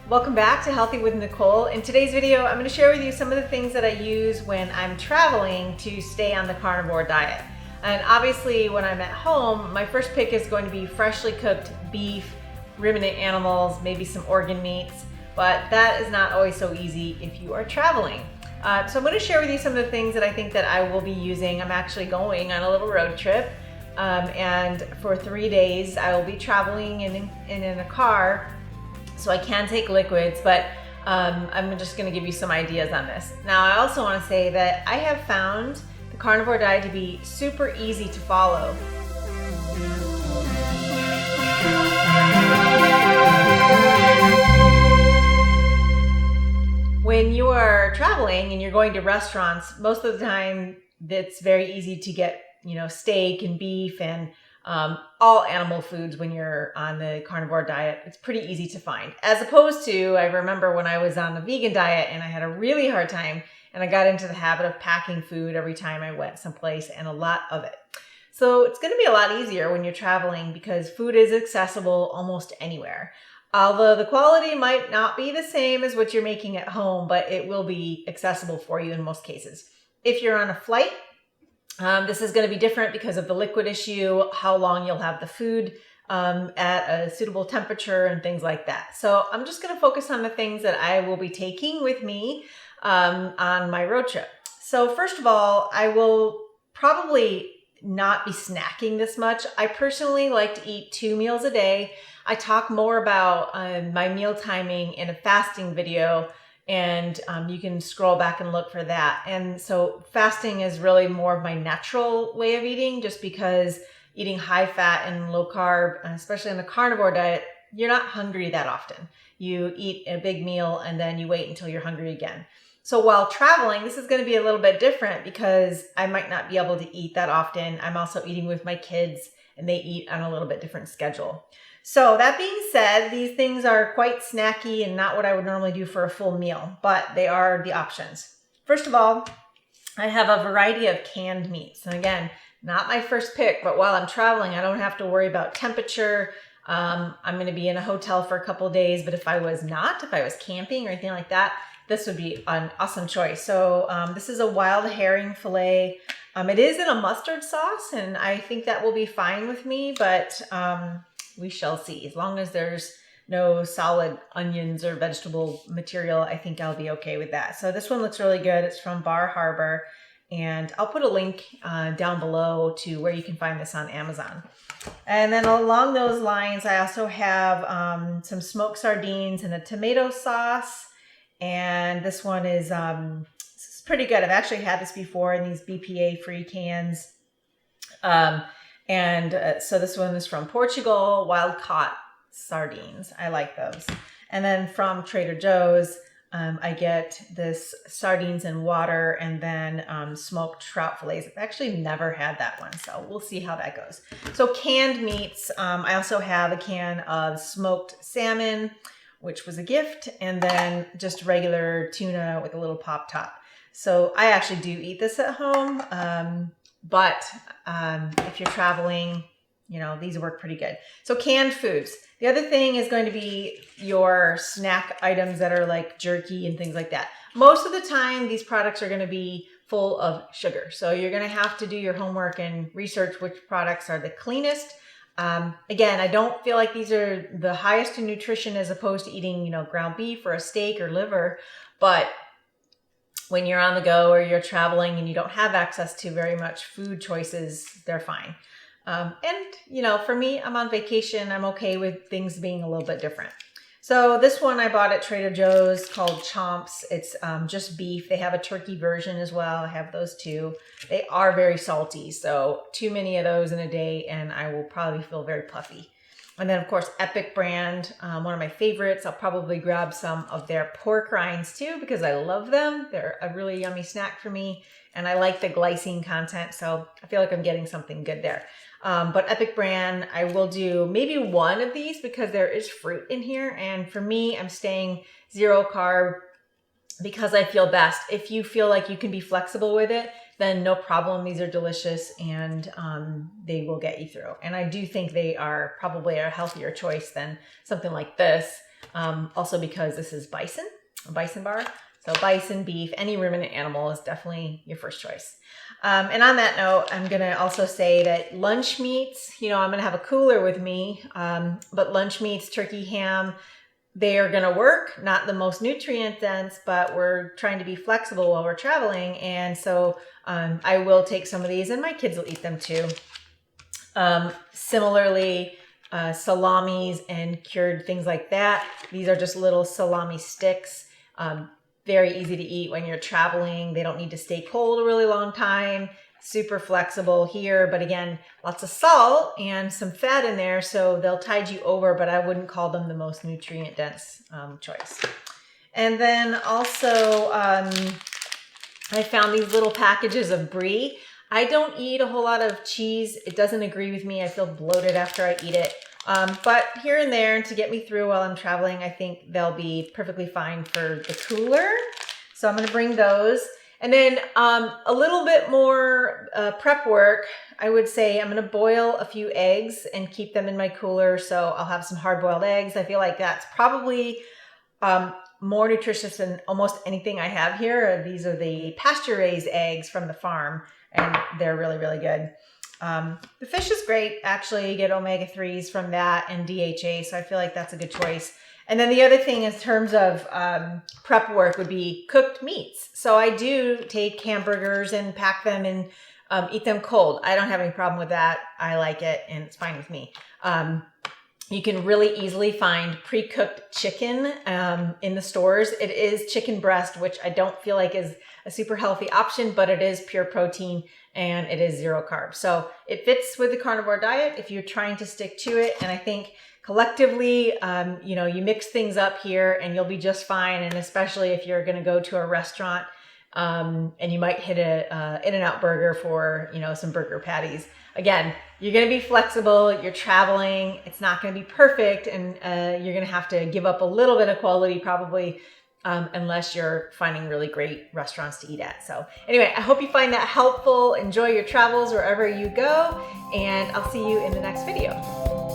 Welcome back to Healthy with Nicole. In today's video, I'm going to share with you some of the things that I use when I'm traveling to stay on the carnivore diet. And obviously when I'm at home, my first pick is going to be freshly cooked beef, ruminant animals, maybe some organ meats, but that is not always so easy if you are traveling. So I'm going to share with you some of the things that I think that I will be using. I'm actually going on a little road trip, and for 3 days I will be traveling in a car. So I can take liquids, but I'm just gonna give you some ideas on this. Now, I also wanna say that I have found the carnivore diet to be super easy to follow. When you are traveling and you're going to restaurants, most of the time it's very easy to get, steak and beef and all animal foods when you're on the carnivore diet. It's pretty easy to find. As opposed to, I remember when I was on the vegan diet and I had a really hard time and I got into the habit of packing food every time I went someplace, and a lot of it. So it's going to be a lot easier when you're traveling because food is accessible almost anywhere. Although the quality might not be the same as what you're making at home, but it will be accessible for you in most cases. If you're on a flight, this is going to be different because of the liquid issue, how long you'll have the food at a suitable temperature and things like that. So I'm just going to focus on the things that I will be taking with me on my road trip. So first of all, I will probably not be snacking this much. I personally like to eat 2 meals a day. I talk more about my meal timing in a fasting video, and you can scroll back and look for that. And so fasting is really more of my natural way of eating, just because eating high fat and low carb, especially on the carnivore diet, you're not hungry that often. You eat a big meal and then you wait until you're hungry again. So while traveling, this is going to be a little bit different because I might not be able to eat that often. I'm also eating with my kids and they eat on a little bit different schedule. So that being said, these things are quite snacky and not what I would normally do for a full meal, but they are the options. First of all, I have a variety of canned meats. And again, not my first pick, but while I'm traveling, I don't have to worry about temperature. I'm going to be in a hotel for a couple of days, but if I was camping or anything like that, this would be an awesome choice. So this is a wild herring fillet. It is in a mustard sauce, and I think that will be fine with me, but we shall see. As long as there's no solid onions or vegetable material, I think I'll be okay with that. So this one looks really good. It's from Bar Harbor, and I'll put a link down below to where you can find this on Amazon. And then along those lines, I also have some smoked sardines and a tomato sauce. And this one is pretty good. I've actually had this before in these BPA-free cans. So this one is from Portugal, wild caught sardines. I like those. And then from Trader Joe's, I get this sardines and water and then smoked trout fillets. I've actually never had that one, so we'll see how that goes. So canned meats, I also have a can of smoked salmon, which was a gift, and then just regular tuna with a little pop top. So I actually do eat this at home. But if you're traveling, these work pretty good. So canned foods. The other thing is going to be your snack items that are like jerky and things like that. Most of the time, these products are going to be full of sugar. So you're going to have to do your homework and research which products are the cleanest. Again, I don't feel like these are the highest in nutrition as opposed to eating, ground beef or a steak or liver, but when you're on the go or you're traveling and you don't have access to very much food choices, they're fine. For me, I'm on vacation. I'm okay with things being a little bit different. So this one I bought at Trader Joe's called Chomps. It's just beef. They have a turkey version as well. I have those too. They are very salty. So too many of those in a day and I will probably feel very puffy. And then, of course, Epic brand, one of my favorites. I'll probably grab some of their pork rinds too because I love them. They're a really yummy snack for me. And I like the glycine content, so I feel like I'm getting something good there. But Epic brand, I will do maybe one of these because there is fruit in here. And for me, I'm staying 0 carb because I feel best. If you feel like you can be flexible with it, then no problem. These are delicious and they will get you through. And I do think they are probably a healthier choice than something like this. Also because this is a bison bar. So bison, beef, any ruminant animal is definitely your first choice. And on that note, I'm going to also say that lunch meats, I'm going to have a cooler with me, but lunch meats, turkey, ham, they are going to work. Not the most nutrient dense, but we're trying to be flexible while we're traveling. And so I will take some of these and my kids will eat them too. Similarly, salamis and cured things like that. These are just little salami sticks. Very easy to eat when you're traveling. They don't need to stay cold a really long time. Super flexible here, but again, lots of salt and some fat in there, so they'll tide you over, but I wouldn't call them the most nutrient dense choice. And then also, I found these little packages of brie. I don't eat a whole lot of cheese. It doesn't agree with me. I feel bloated after I eat it. But here and there, to get me through while I'm traveling, I think they'll be perfectly fine for the cooler. So I'm going to bring those. And then a little bit more prep work. I would say I'm going to boil a few eggs and keep them in my cooler. So I'll have some hard-boiled eggs. I feel like that's probably more nutritious than almost anything I have here. These are the pasture-raised eggs from the farm, and they're really, really good. The fish is great. Actually, you get omega-3s from that and DHA, so I feel like that's a good choice. And then the other thing in terms of prep work would be cooked meats. So I do take hamburgers and pack them and eat them cold. I don't have any problem with that. I like it and it's fine with me. You can really easily find pre-cooked chicken in the stores. It is chicken breast, which I don't feel like is a super healthy option, but it is pure protein and it is 0 carbs. So it fits with the carnivore diet if you're trying to stick to it. And I think collectively, you mix things up here and you'll be just fine. And especially if you're going to go to a restaurant and you might hit a In-N-Out burger for, some burger patties. Again, you're going to be flexible, you're traveling, it's not going to be perfect, and you're going to have to give up a little bit of quality probably unless you're finding really great restaurants to eat at. So anyway, I hope you find that helpful. Enjoy your travels wherever you go, and I'll see you in the next video.